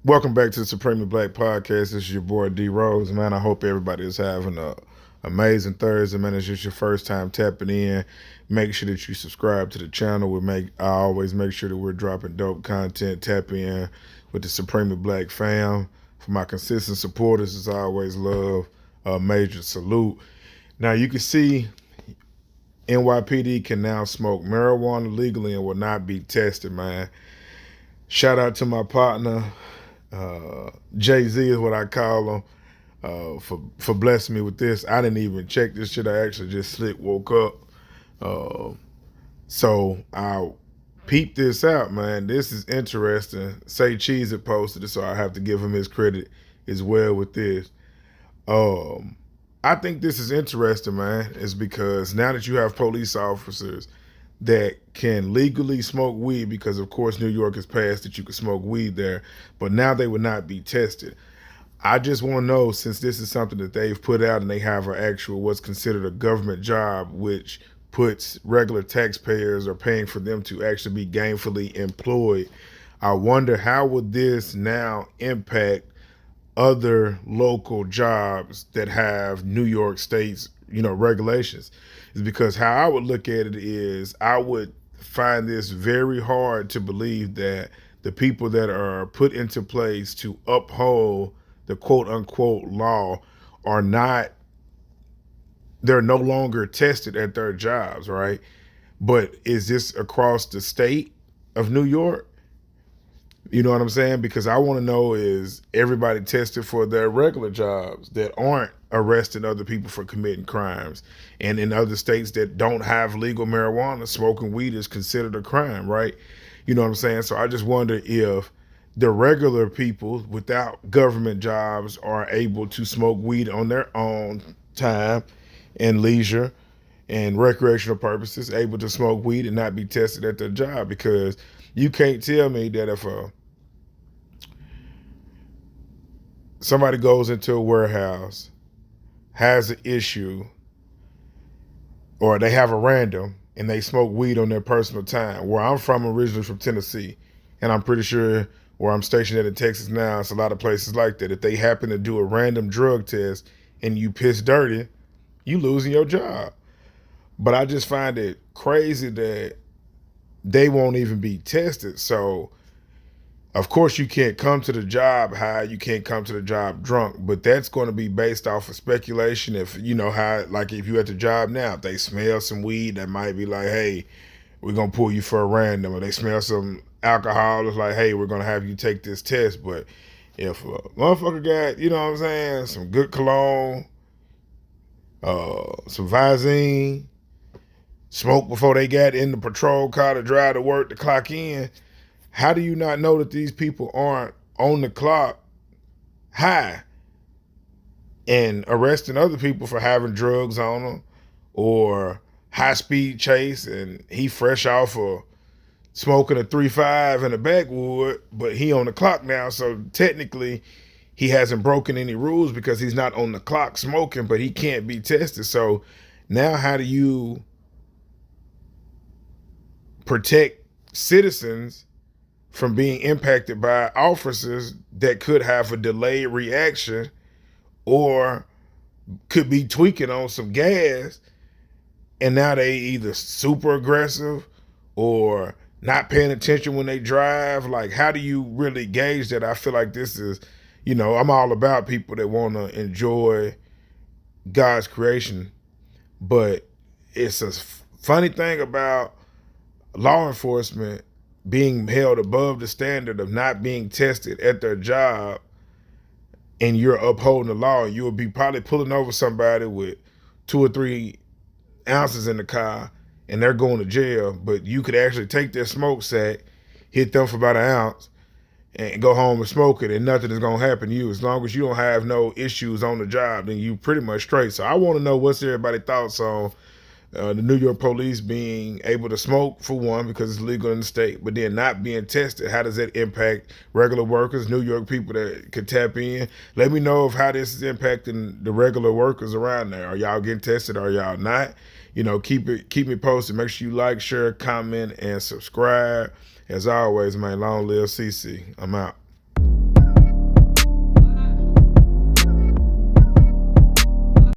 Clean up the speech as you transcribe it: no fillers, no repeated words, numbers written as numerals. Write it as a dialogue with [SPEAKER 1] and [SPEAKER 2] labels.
[SPEAKER 1] Welcome back to the Supremely Black Podcast. This is your boy D Rose, man. I hope everybody is having a amazing Thursday, man. It's just your first time tapping in. Make sure that you subscribe to the channel. I always make sure that we're dropping dope content. Tap in with the Supremely Black fam. For my consistent supporters, as I always love, a major salute. Now you can see NYPD can now smoke marijuana legally and will not be tested, man. Shout out to my partner. Jay-Z is what I call him, for blessing me with this. I didn't even check this shit. I actually just slick woke up. So I peeped this out, man. This is interesting. Say Cheese had posted it, so I have to give him his credit as well with this. I think this is interesting, man, is because now that you have police officers that can legally smoke weed, because of course New York has passed that you can smoke weed there, but now they would not be tested. I just want to know, since this is something that they've put out and they have an actual what's considered a government job, which puts regular taxpayers are paying for them to actually be gainfully employed, I wonder how would this now impact other local jobs that have New York State's regulations. Is because how I would look at it is I would find this very hard to believe that the people that are put into place to uphold the quote unquote law they're no longer tested at their jobs, right? But is this across the state of New York? You know what I'm saying? Because I want to know, is everybody tested for their regular jobs that aren't arresting other people for committing crimes? And in other states that don't have legal marijuana, smoking weed is considered a crime, right? You know what I'm saying? So I just wonder if the regular people without government jobs are able to smoke weed on their own time and leisure and recreational purposes, able to smoke weed and not be tested at their job. Because you can't tell me that if somebody goes into a warehouse, has an issue, or they have a random and they smoke weed on their personal time. Where I'm from, originally from Tennessee, and I'm pretty sure where I'm stationed at in Texas now, it's a lot of places like that. If they happen to do a random drug test and you piss dirty, you losing your job. But I just find it crazy that they won't even be tested. So of course you can't come to the job high, you can't come to the job drunk, but that's going to be based off of speculation. If you know how, like if you at the job now, if they smell some weed, that might be like, hey, we're going to pull you for a random. Or they smell some alcohol, it's like, hey, we're going to have you take this test. But if a motherfucker got, you know what I'm saying, some good cologne, some Visine, smoke before they got in the patrol car to drive to work to clock in, how do you not know that these people aren't on the clock high and arresting other people for having drugs on them, or high speed chase and he fresh off of smoking a 3.5 in a backwood, but he on the clock now, so technically he hasn't broken any rules because he's not on the clock smoking, but he can't be tested. So now how do you protect citizens from being impacted by officers that could have a delayed reaction or could be tweaking on some gas, and now they either super aggressive or not paying attention when they drive? Like, how do you really gauge that? I feel like this is, I'm all about people that want to enjoy God's creation, but it's a funny thing about law enforcement being held above the standard of not being tested at their job, and you're upholding the law. You will be probably pulling over somebody with 2 or 3 ounces in the car and they're going to jail, but you could actually take their smoke sack, hit them for about an ounce, and go home and smoke it, and nothing is going to happen to you. As long as you don't have no issues on the job, then you pretty much straight. So I want to know what's everybody's thoughts on the New York police being able to smoke, for one, because it's legal in the state, but then not being tested. How does that impact regular workers, New York people that could tap in? Let me know of how this is impacting the regular workers around there. Are y'all getting tested? Are y'all not? Keep me posted. Make sure you like, share, comment, and subscribe. As always, man, long live CC. I'm out.